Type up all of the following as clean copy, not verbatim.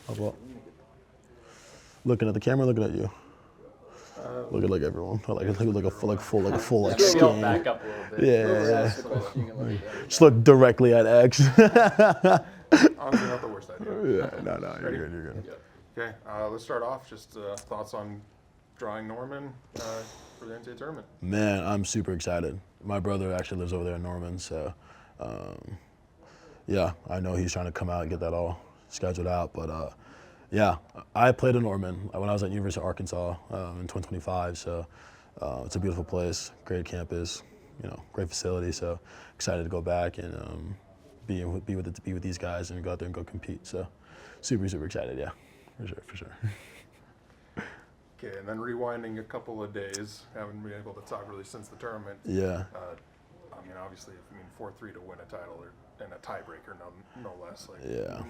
How about looking at the camera, looking at you? Look at like everyone. Like a full like Maybe I'll scan. back up a little bit. Yeah. Ask the question, you can look at that. Just look directly at X. Honestly, not the worst idea. Yeah, no, Ready? you're good. Okay, let's start off. Just thoughts on drawing Norman for the NCAA tournament. Man, I'm super excited. My brother actually lives over there in Norman, so yeah, I know he's trying to come out and get that all scheduled out. But yeah, I played in Norman when I was at University of Arkansas in 2025. So it's a beautiful place, great campus, great facility. So excited to go back and be with these guys and go out there and go compete. So super excited. Yeah, for sure. Okay, and then rewinding a couple of days, haven't been able to talk really since the tournament. Yeah. I mean, obviously, 4-3 to win a title and a tiebreaker, no less. Like, Yeah.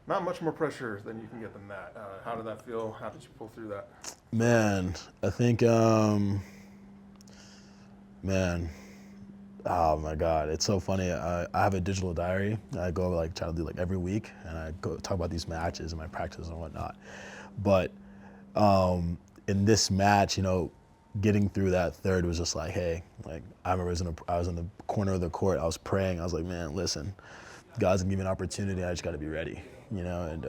Not much more pressure than you can get than that. How did that feel? How did you pull through that? Man, I think, oh my God, it's so funny. I have a digital diary. I go try to do every week, and I go talk about these matches and my practice and whatnot. But in this match, getting through that third was just like, hey, I remember I was in the corner of the court. I was praying. I was like, man, listen, God's gonna give me an opportunity. I just got to be ready, and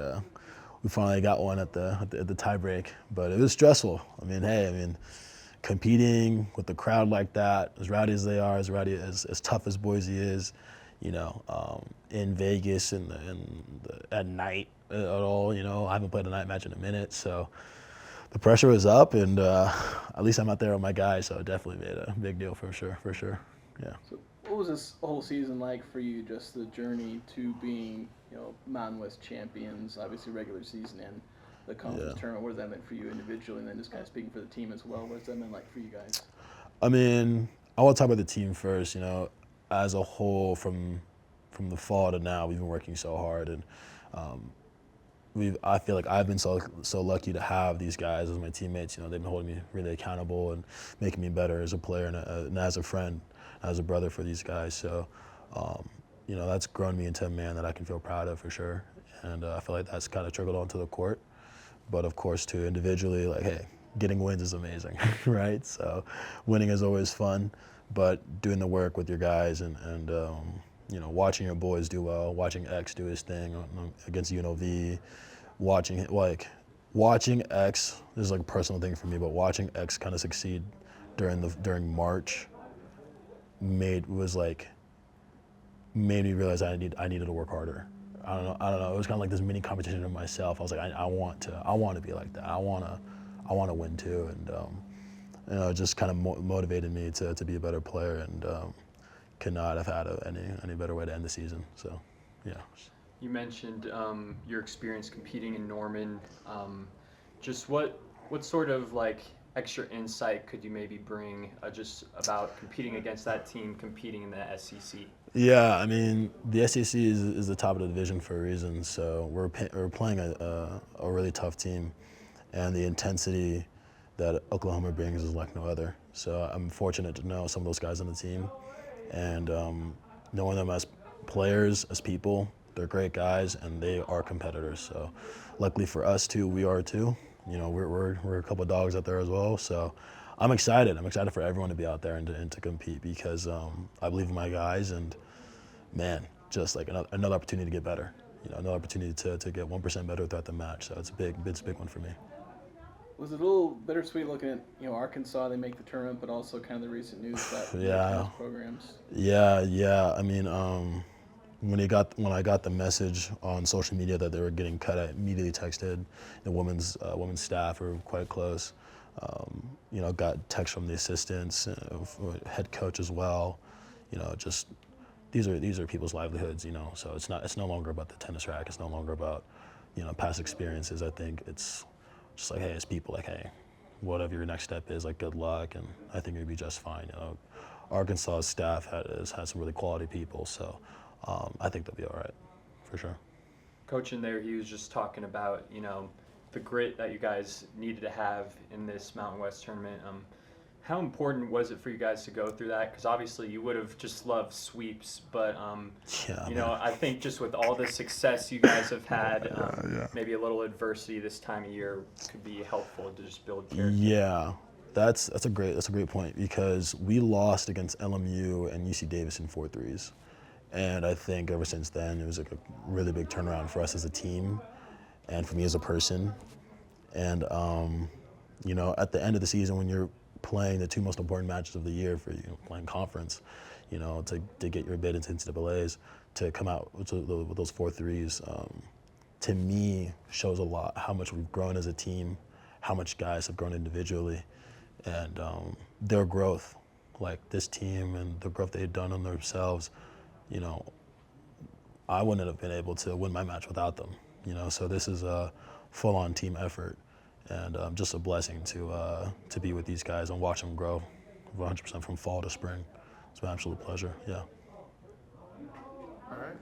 we finally got one at the tie break. But it was stressful. Competing with the crowd like that, as rowdy as they are, as tough as Boise is, in Vegas at night at all, I haven't played a night match in a minute, so the pressure was up, and at least I'm out there with my guys, so it definitely made a big deal for sure, yeah. So what was this whole season like for you, just the journey to being, Mountain West champions, obviously regular season and the conference tournament? What does that mean for you individually, and then just kind of speaking for the team as well? What does that mean like for you guys? I want to talk about the team first. As a whole, from the fall to now, we've been working so hard, and I feel like I've been so lucky to have these guys as my teammates. They've been holding me really accountable and making me better as a player and as a friend, as a brother for these guys. So, that's grown me into a man that I can feel proud of for sure. And I feel like that's kind of trickled onto the court. But of course, too, individually, hey, getting wins is amazing, right? So winning is always fun, but doing the work with your guys and watching your boys do well, watching X do his thing against UNLV, watching X, this is a personal thing for me, but watching X kind of succeed during March made me realize I needed to work harder. I don't know. It was kind of like this mini competition in myself. I was like, I want to be like that. I want to win too, and it just kind of motivated me to be a better player, and could not have had any better way to end the season. So, yeah. You mentioned your experience competing in Norman. Just what sort of extra insight could you maybe bring just about competing against that team, competing in the SEC? Yeah, the SEC is the top of the division for a reason. So we're playing a really tough team, and the intensity that Oklahoma brings is like no other. So I'm fortunate to know some of those guys on the team, and knowing them as players, as people, they're great guys, and they are competitors. So luckily for us too, we are too. We're a couple of dogs out there as well. So I'm excited. I'm excited for everyone to be out there and to compete because I believe in my guys, and man, just another opportunity to get better. Another opportunity to get 1% better throughout the match. So it's a big one for me. Was it a little bittersweet looking at Arkansas? They make the tournament, but also kind of the recent news that those programs. Yeah. When I got the message on social media that they were getting cut, I immediately texted the women's staff, who were quite close. Got text from the assistants, head coach as well. Just these are people's livelihoods. So it's no longer about the tennis racket. It's no longer about past experiences. I think it's just hey, it's people hey, whatever your next step is, good luck, and I think you'll be just fine. Arkansas staff has some really quality people, so I think they'll be all right, for sure. Coach in there, he was just talking about the grit that you guys needed to have in this Mountain West tournament. How important was it for you guys to go through that? Because obviously you would have just loved sweeps, but Yeah, you know, man. I think just with all the success you guys have had, Yeah. maybe a little adversity this time of year could be helpful to just build character. Yeah, that's a great point, because we lost against LMU and UC Davis in 4-3s, and I think ever since then it was like a really big turnaround for us as a team, and for me as a person. And you know, at the end of the season, when you're playing the two most important matches of the year for you, playing conference, you know, to get your bid into NCAAs, to come out with those 4-3s, to me shows a lot how much we've grown as a team, how much guys have grown individually, and their growth, like this team and the growth they had done on themselves. You know, I wouldn't have been able to win my match without them. You know, so this is a full-on team effort, and just a blessing to be with these guys and watch them grow 100% from fall to spring. It's been an absolute pleasure. Yeah. All right.